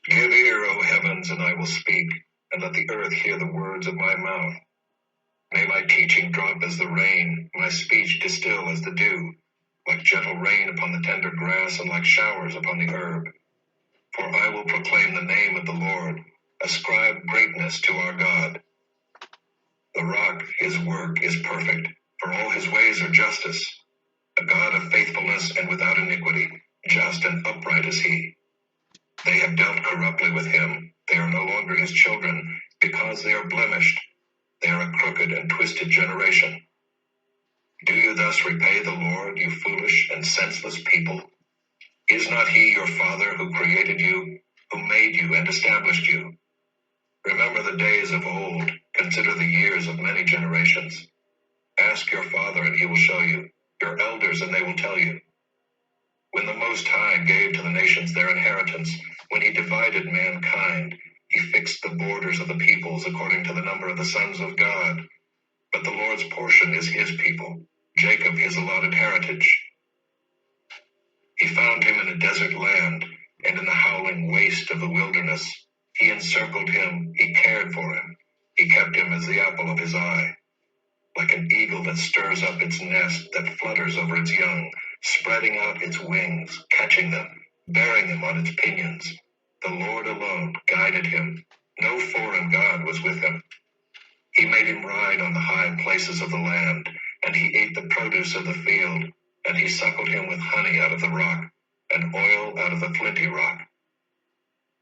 Give ear, O heavens, and I will speak, and let the earth hear the words of my mouth. May my teaching drop as the rain, my speech distill as the dew, like gentle rain upon the tender grass and like showers upon the herb. For I will proclaim the name of the Lord, ascribe greatness to our God. The rock, his work is perfect, for all his ways are justice. A God of faithfulness and without iniquity, just and upright is he. They have dealt corruptly with him, they are no longer his children, because they are blemished. They are a crooked and twisted generation. Do you thus repay the Lord, you foolish and senseless people? Is not he your father who created you, who made you and established you? Remember the days of old, consider the years of many generations. Ask your father and he will show you, your elders and they will tell you. When the Most High gave to the nations their inheritance, when he divided mankind, he fixed the borders of the peoples according to the number of the sons of God. But the Lord's portion is his people, Jacob his allotted heritage. He found him in a desert land, and in the howling waste of the wilderness. He encircled him, he cared for him. He kept him as the apple of his eye. Like an eagle that stirs up its nest, that flutters over its young, spreading out its wings, catching them, bearing them on its pinions. The Lord alone guided him. No foreign god was with him. He made him ride on the high places of the land, and he ate the produce of the field, and he suckled him with honey out of the rock, and oil out of the flinty rock.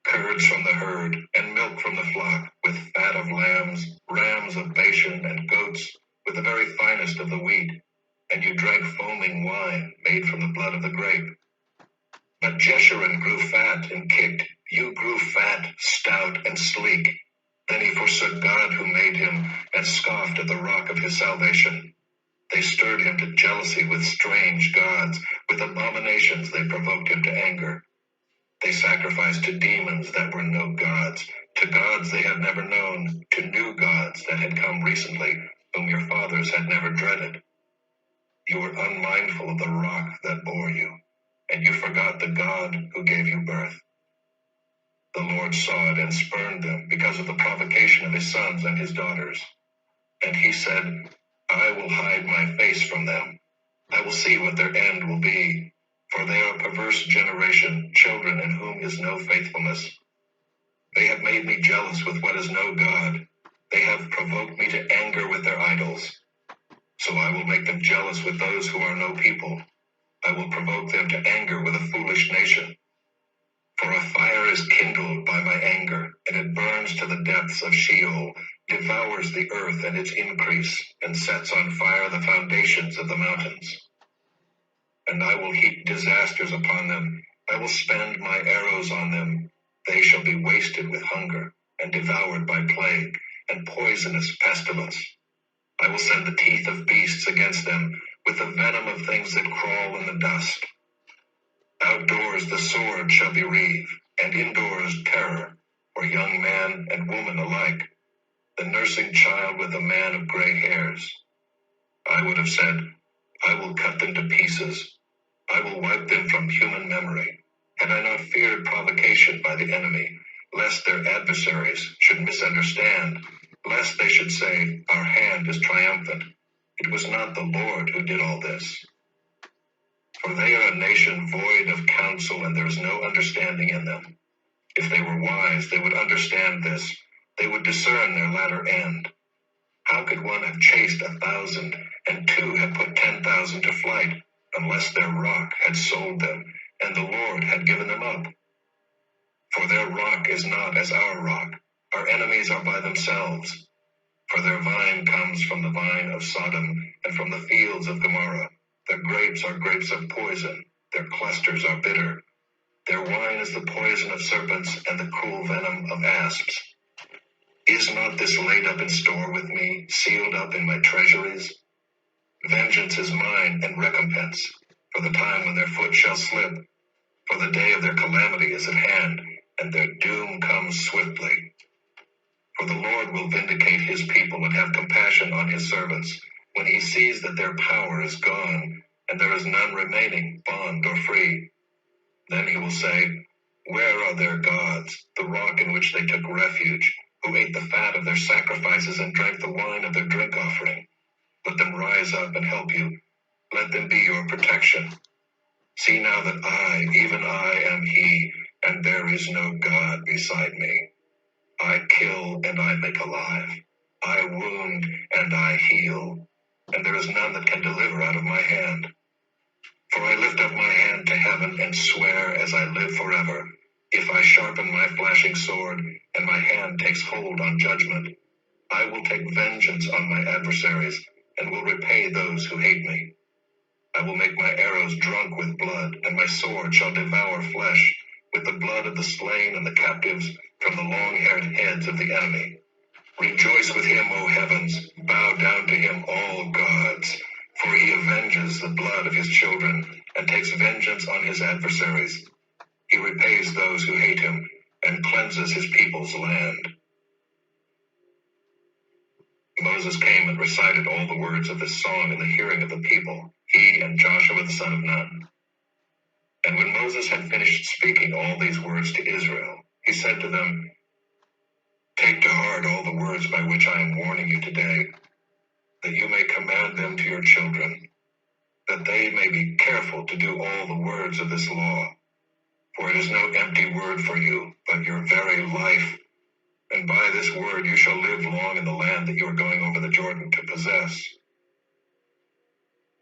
Curds from the herd, and milk from the flock, with fat of lambs, rams of Bashan, and goats, with the very finest of the wheat. And you drank foaming wine, made from the blood of the grape. But Jeshurun grew fat and kicked. You grew fat, stout, and sleek. Then he forsook God who made him, and scoffed at the rock of his salvation. They stirred him to jealousy with strange gods. With abominations they provoked him to anger. They sacrificed to demons that were no gods, to gods they had never known, to new gods that had come recently, whom your fathers had never dreaded. You were unmindful of the rock that bore you, and you forgot the God who gave you birth. The Lord saw it and spurned them because of the provocation of his sons and his daughters. And he said, I will hide my face from them. I will see what their end will be. For they are a perverse generation, children in whom is no faithfulness. They have made me jealous with what is no God. They have provoked me to anger with their idols. So I will make them jealous with those who are no people. I will provoke them to anger with a foolish nation. For a fire is kindled by my anger, and it burns to the depths of Sheol, devours the earth and its increase, and sets on fire the foundations of the mountains. And I will heap disasters upon them. I will spend my arrows on them. They shall be wasted with hunger, and devoured by plague, and poisonous pestilence. I will send the teeth of beasts against them, with the venom of things that crawl in the dust. Outdoors the sword shall be wreathed, and indoors terror, for young man and woman alike, the nursing child with a man of gray hairs. I would have said, I will cut them to pieces. I will wipe them from human memory. Had I not feared provocation by the enemy, lest their adversaries should misunderstand, lest they should say, our hand is triumphant. It was not the Lord who did all this. For they are a nation void of counsel, and there is no understanding in them. If they were wise, they would understand this. They would discern their latter end. How could one have chased 1,000, and two have put 10,000 to flight, unless their rock had sold them, and the Lord had given them up? For their rock is not as our rock. Our enemies are by themselves. For their vine comes from the vine of Sodom, and from the fields of Gomorrah. Their grapes are grapes of poison. Their clusters are bitter. Their wine is the poison of serpents, and the cruel venom of asps. Is not this laid up in store with me, sealed up in my treasuries? Vengeance is mine, and recompense, for the time when their foot shall slip. For the day of their calamity is at hand, and their doom comes swiftly. For the Lord will vindicate his people and have compassion on his servants, when he sees that their power is gone, and there is none remaining, bond or free. Then he will say, Where are their gods, the rock in which they took refuge, who ate the fat of their sacrifices and drank the wine of their drink offering? Let them rise up and help you. Let them be your protection. See now that I, even I, am He, and there is no God beside me. I kill and I make alive. I wound and I heal, and there is none that can deliver out of my hand. For I lift up my hand to heaven and swear as I live forever, if I sharpen my flashing sword and my hand takes hold on judgment, I will take vengeance on my adversaries and will repay those who hate me. I will make my arrows drunk with blood, and my sword shall devour flesh, with the blood of the slain and the captives from the long-haired heads of the enemy. Rejoice with him, O heavens, bow down to him, all gods, for he avenges the blood of his children, and takes vengeance on his adversaries. He repays those who hate him, and cleanses his people's land. Moses came and recited all the words of this song in the hearing of the people, he and Joshua the son of Nun. And when Moses had finished speaking all these words to Israel, he said to them, Take to heart all the words by which I am warning you today, that you may command them to your children, that they may be careful to do all the words of this law. For it is no empty word for you, but your very life. And by this word you shall live long in the land that you are going over the Jordan to possess.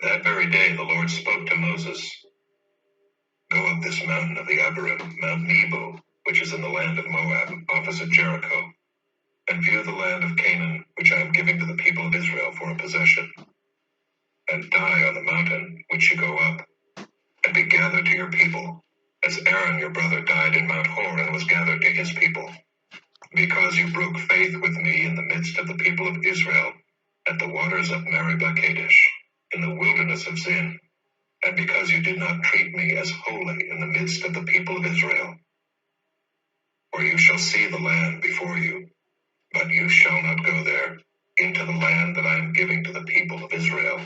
That very day the Lord spoke to Moses, Go up this mountain of the Abarim, Mount Nebo, which is in the land of Moab, opposite Jericho, and view the land of Canaan, which I am giving to the people of Israel for a possession. And die on the mountain which you go up, and be gathered to your people, as Aaron your brother died in Mount Hor and was gathered to his people, because you broke faith with me in the midst of the people of Israel, at the waters of Meribah Kadesh, in the wilderness of Zin, and because you did not treat me as holy in the midst of the people of Israel. For you shall see the land before you, but you shall not go there, into the land that I am giving to the people of Israel.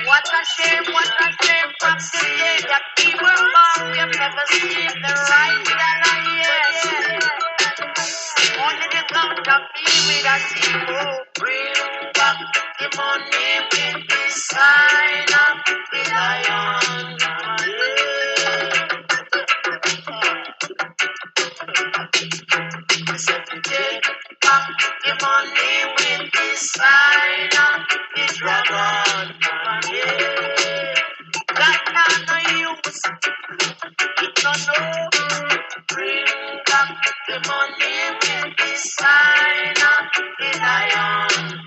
What a shame from today that we were born, we have never seen the right and a yes. Only the count of me with a single. Bring back the money with the sign of the lion. So to take back the money with the sign of the dragon. Yeah. That no use, it no know. Bring back the money with the sign of the lion.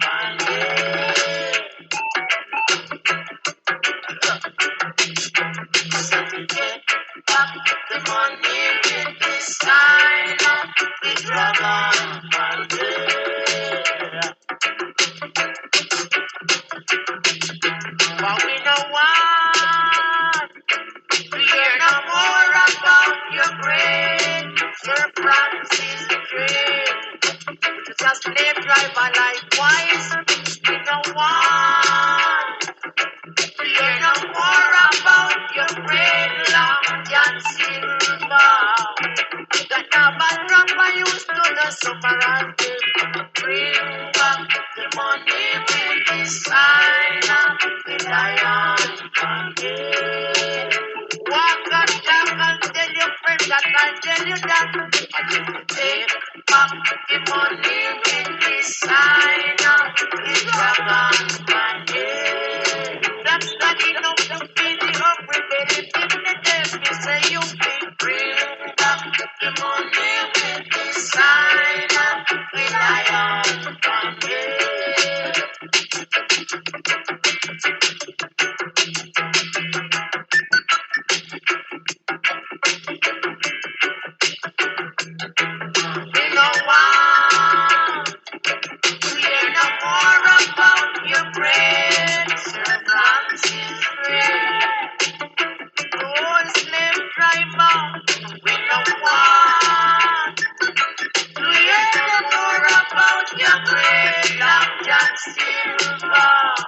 Yeah. So to take back the money with the sign of the dragon. Yeah. But we don't want to hear no more about your great Sir Francis Drake. To just slave driver likewise. We don't want to hear no more about your great Long John Silver. That naval rapper used to the suffer and bring back the money with the sign of the lion. Yeah. Walk and talk and tell your friends that I tell you that. And if you take back the money with the sign of the dragon. Yeah. That's not enough to feed the hungry belly. Give the death, you say you feel bring back the money with the sign of the lion. Yeah. We don't want to hear no more about your great Sir Francis Drake. Old slave driver, we don't want to hear no more about your great Long John Silver.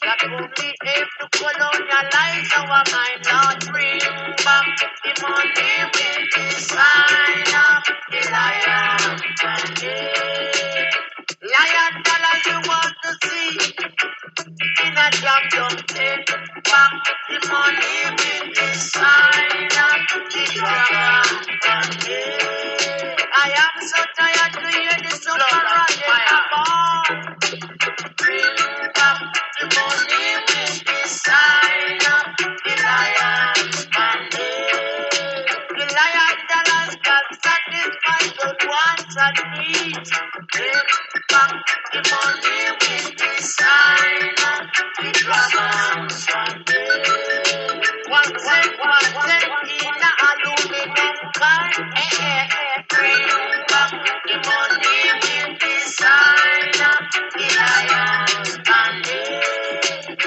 that only aim to colonialize our mind, Lord, bring back the money with the sign of the lion. Lion dollars you want to see in a jump, take back the money with the sign of the dragon. I am so tired to hear the super fire. Bring back the money with the sign of the lion's mandate. The lion dollars can satisfy good wants and needs. Bring back the money with the sign of the dragon's mandate. One cent in a aluminum can. Bring back the money with the sign of the lion's mandate.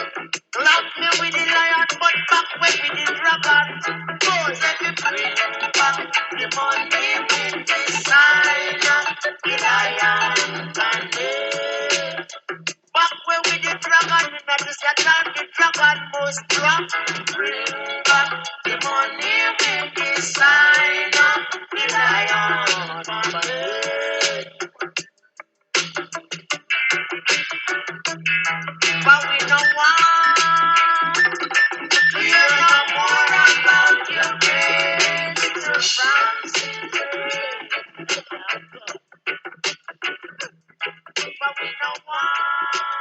Love me with the lion, but back with the dragon. Boy, let me bring back the money with the sign of the lion's mandate. Back where with the dragon, in the time the dragon must drop. Bring back the money with the sign of the lion's mandate. But we don't want to hear no more about your grace to But we don't want